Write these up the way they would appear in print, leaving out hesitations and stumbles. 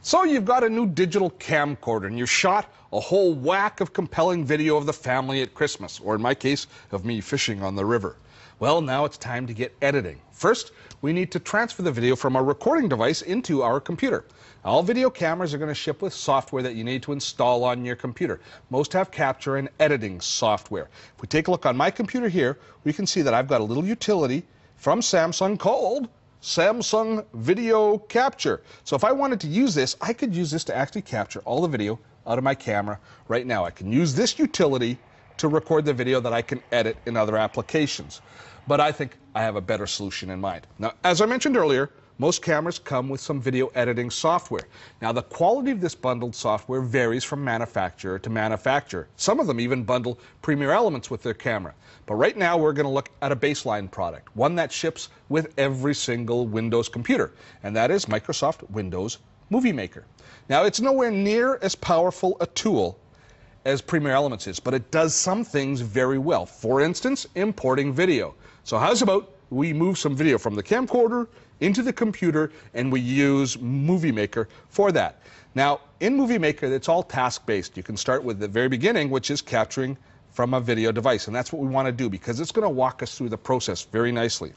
So you've got a new digital camcorder and you shot a whole whack of compelling video of the family at Christmas, or in my case, of me fishing on the river. Well, now it's time to get editing. First, we need to transfer the video from our recording device into our computer. All video cameras are going to ship with software that you need to install on your computer. Most have capture and editing software. If we take a look on my computer here, we can see that I've got a little utility from Samsung called Samsung Video Capture. So if I wanted to use this, I could use this to actually capture all the video out of my camera right now. I can use this utility to record the video that I can edit in other applications. But I think I have a better solution in mind. Now, as I mentioned earlier, most cameras come with some video editing software. Now, the quality of this bundled software varies from manufacturer to manufacturer. Some of them even bundle Premiere Elements with their camera. But right now, we're going to look at a baseline product, one that ships with every single Windows computer, and that is Microsoft Windows Movie Maker. Now, it's nowhere near as powerful a tool as Premiere Elements is, but it does some things very well. For instance, importing video. So how's about we move some video from the camcorder into the computer and we use Movie Maker for that. Now, in Movie Maker, it's all task-based. You can start with the very beginning, which is capturing from a video device, and that's what we want to do because it's going to walk us through the process very nicely.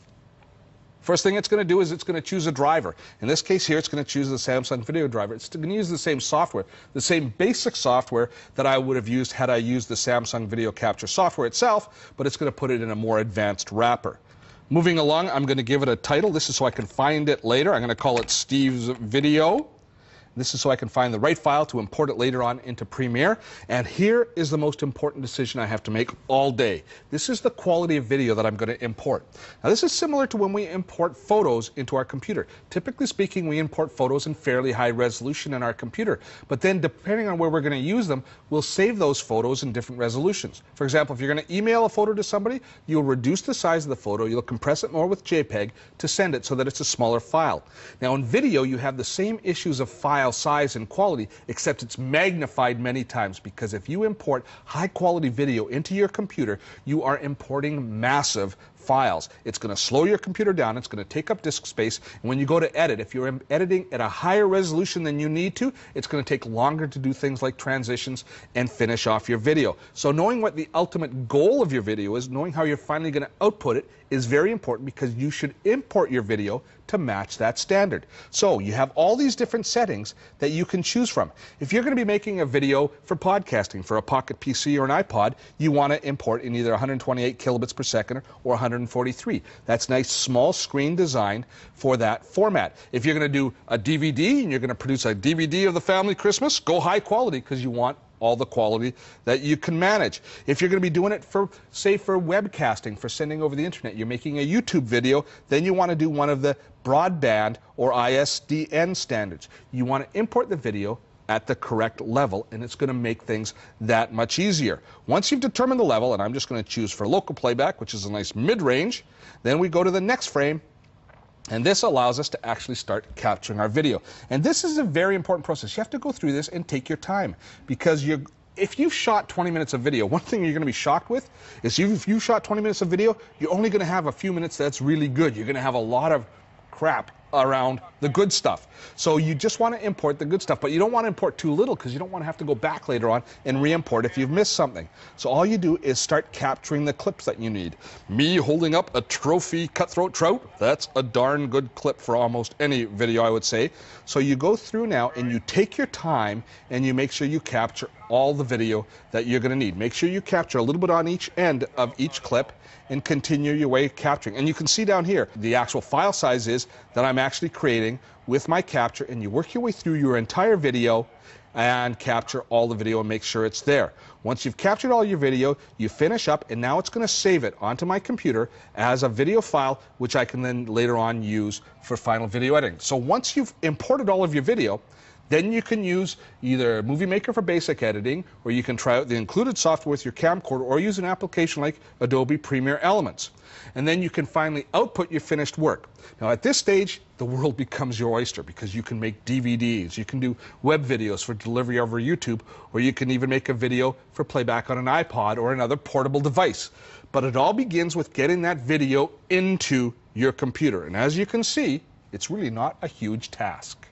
First thing it's going to do is it's going to choose a driver. In this case here, it's going to choose the Samsung Video Driver. It's going to use the same software, the same basic software that I would have used had I used the Samsung Video Capture software itself, but it's going to put it in a more advanced wrapper. Moving along, I'm going to give it a title. This is so I can find it later. I'm going to call it Steve's Video. This is so I can find the right file to import it later on into Premiere. And here is the most important decision I have to make all day. This is the quality of video that I'm going to import. Now, this is similar to when we import photos into our computer. Typically speaking, we import photos in fairly high resolution in our computer. But then, depending on where we're going to use them, we'll save those photos in different resolutions. For example, if you're going to email a photo to somebody, you'll reduce the size of the photo, you'll compress it more with JPEG to send it so that it's a smaller file. Now, in video, you have the same issues of file size and quality, except it's magnified many times, because if you import high quality video into your computer, you are importing massive files. It's going to slow your computer down, it's going to take up disk space, and when you go to edit, if you're editing at a higher resolution than you need to, it's going to take longer to do things like transitions and finish off your video. So knowing what the ultimate goal of your video is, knowing how you're finally going to output it, is very important, because you should import your video to match that standard. So you have all these different settings that you can choose from. If you're going to be making a video for podcasting for a Pocket PC or an iPod, you want to import in either 128 kilobits per second or 143. That's nice small screen design for that format. If you're going to do a DVD and you're going to produce a DVD of the family Christmas, go high quality, because you want all the quality that you can manage. If you're going to be doing it for, say, for webcasting, for sending over the internet, you're making a YouTube video, then you want to do one of the broadband or ISDN standards. You want to import the video at the correct level, and it's going to make things that much easier. Once you've determined the level, and I'm just going to choose for local playback, which is a nice mid-range, then we go to the next frame. And this allows us to actually start capturing our video. And this is a very important process. You have to go through this and take your time, because if you've shot 20 minutes of video, one thing you're going to be shocked with is if you shot 20 minutes of video, you're only going to have a few minutes that's really good. You're going to have a lot of crap around the good stuff. So you just want to import the good stuff, but you don't want to import too little, because you don't want to have to go back later on and re-import if you've missed something. So all you do is start capturing the clips that you need. Me holding up a trophy cutthroat trout, that's a darn good clip for almost any video, I would say. So you go through now and you take your time and you make sure you capture all the video that you're going to need. Make sure you capture a little bit on each end of each clip and continue your way capturing. And you can see down here the actual file size is that I'm actually creating with my capture, and you work your way through your entire video and capture all the video and make sure it's there. Once you've captured all your video, you finish up, and now it's going to save it onto my computer as a video file, which I can then later on use for final video editing. So once you've imported all of your video, then you can use either Movie Maker for basic editing, or you can try out the included software with your camcorder, or use an application like Adobe Premiere Elements. And then you can finally output your finished work. Now, at this stage, the world becomes your oyster, because you can make DVDs, you can do web videos for delivery over YouTube, or you can even make a video for playback on an iPod or another portable device. But it all begins with getting that video into your computer. And as you can see, it's really not a huge task.